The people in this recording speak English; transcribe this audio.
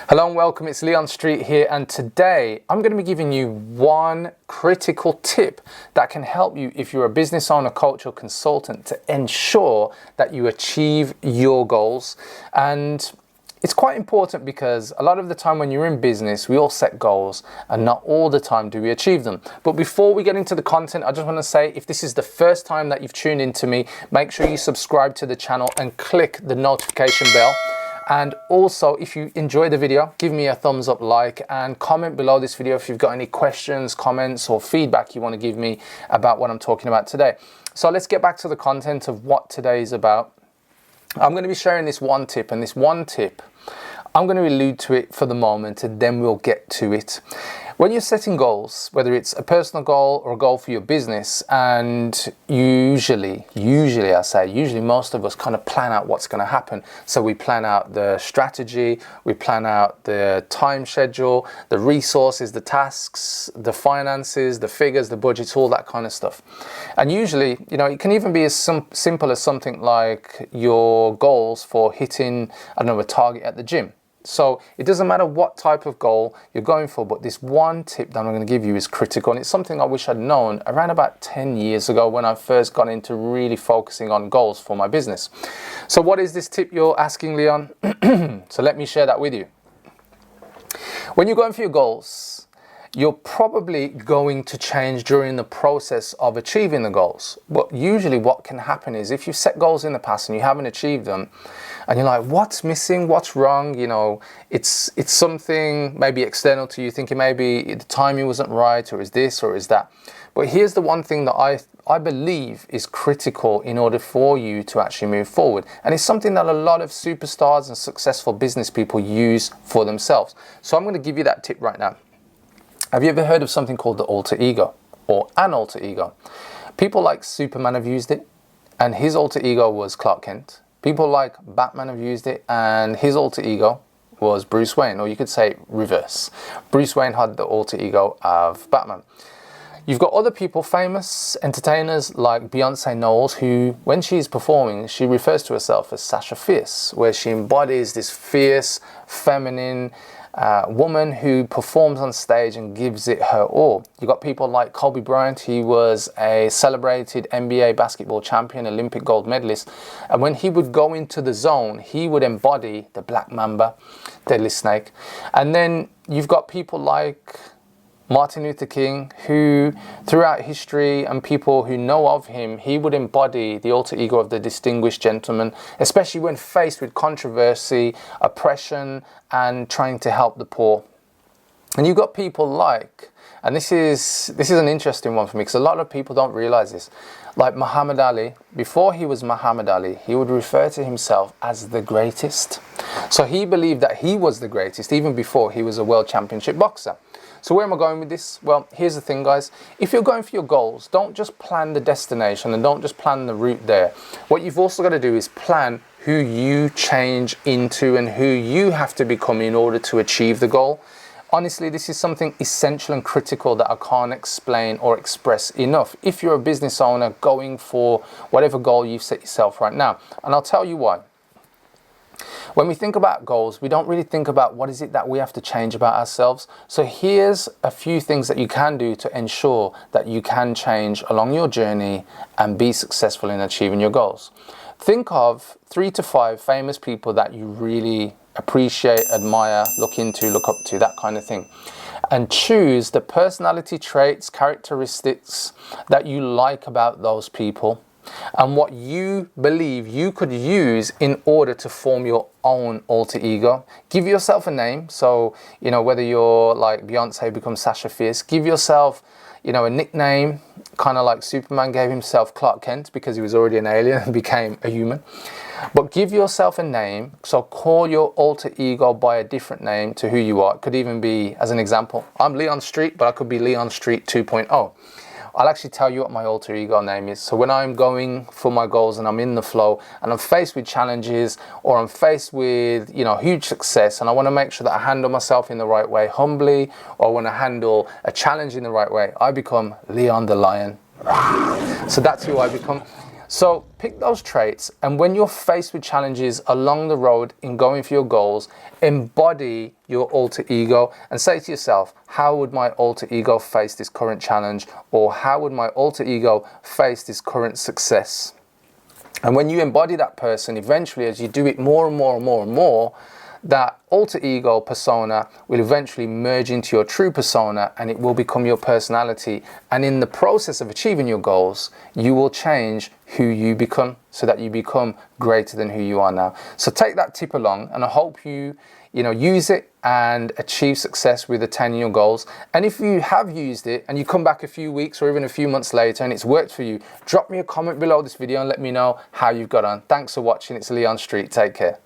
Hello and welcome, it's Leon Street here, and today I'm going to be giving you one critical tip that can help you if you're a business owner, coach or consultant to ensure that you achieve your goals. And it's quite important because a lot of the time when you're in business, we all set goals and not all the time do we achieve them. But before we get into the content, I just want to say, if this is the first time that you've tuned into me, make sure you subscribe to the channel and click the notification bell. And also, if you enjoy the video, give me a thumbs up, like, and comment below this video if you've got any questions, comments, or feedback you want to give me about what I'm talking about today. So let's get back to the content of what today is about. I'm going to be sharing this one tip, and this one tip, I'm going to allude to it for the moment, and then we'll get to it. When you're setting goals, whether it's a personal goal or a goal for your business, and usually most of us kind of plan out what's going to happen. So we plan out the strategy, we plan out the time schedule, the resources, the tasks, the finances, the figures, the budgets, all that kind of stuff. And usually, it can even be as simple as something like your goals for hitting, a target at the gym. So it doesn't matter what type of goal you're going for, but this one tip that I'm going to give you is critical, and it's something I wish I'd known around about 10 years ago when I first got into really focusing on goals for my business. So what is this tip, you're asking, Leon? So let me share that with you. When you're going for your goals, you're probably going to change during the process of achieving the goals. But usually what can happen is if you set goals in the past and you haven't achieved them, and you're like, what's missing, what's wrong? It's something maybe external to you, thinking maybe the timing wasn't right, or is this, or is that. But here's the one thing that I believe is critical in order for you to actually move forward. And it's something that a lot of superstars and successful business people use for themselves. So I'm going to give you that tip right now. Have you ever heard of something called the alter ego, or an alter ego? People like Superman have used it, and his alter ego was Clark Kent. People like Batman have used it, and his alter ego was Bruce Wayne, or you could say reverse. Bruce Wayne had the alter ego of Batman. You've got other people, famous entertainers like Beyonce Knowles, who, when she's performing, she refers to herself as Sasha Fierce, where she embodies this fierce, feminine woman who performs on stage and gives it her all. You've got people like Kobe Bryant. He was a celebrated NBA basketball champion, Olympic gold medalist. And when he would go into the zone, he would embody the Black Mamba, Deadly Snake. And then you've got people like Martin Luther King, who throughout history and people who know of him, he would embody the alter ego of the distinguished gentleman, especially when faced with controversy, oppression, and trying to help the poor. And you've got people like, and this is an interesting one for me because a lot of people don't realize this, like Muhammad Ali. Before he was Muhammad Ali, he would refer to himself as the greatest. So he believed that he was the greatest even before he was a world championship boxer. So where am I going with this? Well, here's the thing, guys. If you're going for your goals, don't just plan the destination and don't just plan the route there. What you've also got to do is plan who you change into and who you have to become in order to achieve the goal. Honestly, this is something essential and critical that I can't explain or express enough if you're a business owner going for whatever goal you've set yourself right now. And I'll tell you why. When we think about goals, we don't really think about what is it that we have to change about ourselves. So here's a few things that you can do to ensure that you can change along your journey and be successful in achieving your goals. Think of 3 to 5 famous people that you really appreciate, admire, look into, look up to, that kind of thing. And choose the personality traits, characteristics that you like about those people, and what you believe you could use in order to form your own alter ego. Give yourself a name. So, whether you're like Beyonce becomes Sasha Fierce, give yourself, a nickname, kind of like Superman gave himself Clark Kent because he was already an alien and became a human. But give yourself a name. So call your alter ego by a different name to who you are. It could even be, as an example, I'm Leon Street, but I could be Leon Street 2.0. I'll actually tell you what my alter ego name is. So when I'm going for my goals and I'm in the flow and I'm faced with challenges or I'm faced with, huge success, and I want to make sure that I handle myself in the right way, humbly, or I want to handle a challenge in the right way, I become Leon the Lion. So that's who I become. So pick those traits, and when you're faced with challenges along the road in going for your goals, embody your alter ego and say to yourself, how would my alter ego face this current challenge? Or how would my alter ego face this current success? And when you embody that person, eventually, as you do it more and more and more and more, that alter ego persona will eventually merge into your true persona, and it will become your personality. And in the process of achieving your goals, you will change who you become so that you become greater than who you are now. So take that tip along, and I hope you use it and achieve success with attaining your goals. And if you have used it and you come back a few weeks or even a few months later and it's worked for you, drop me a comment below this video and let me know how you've got on. Thanks for watching. It's Leon Street. Take care.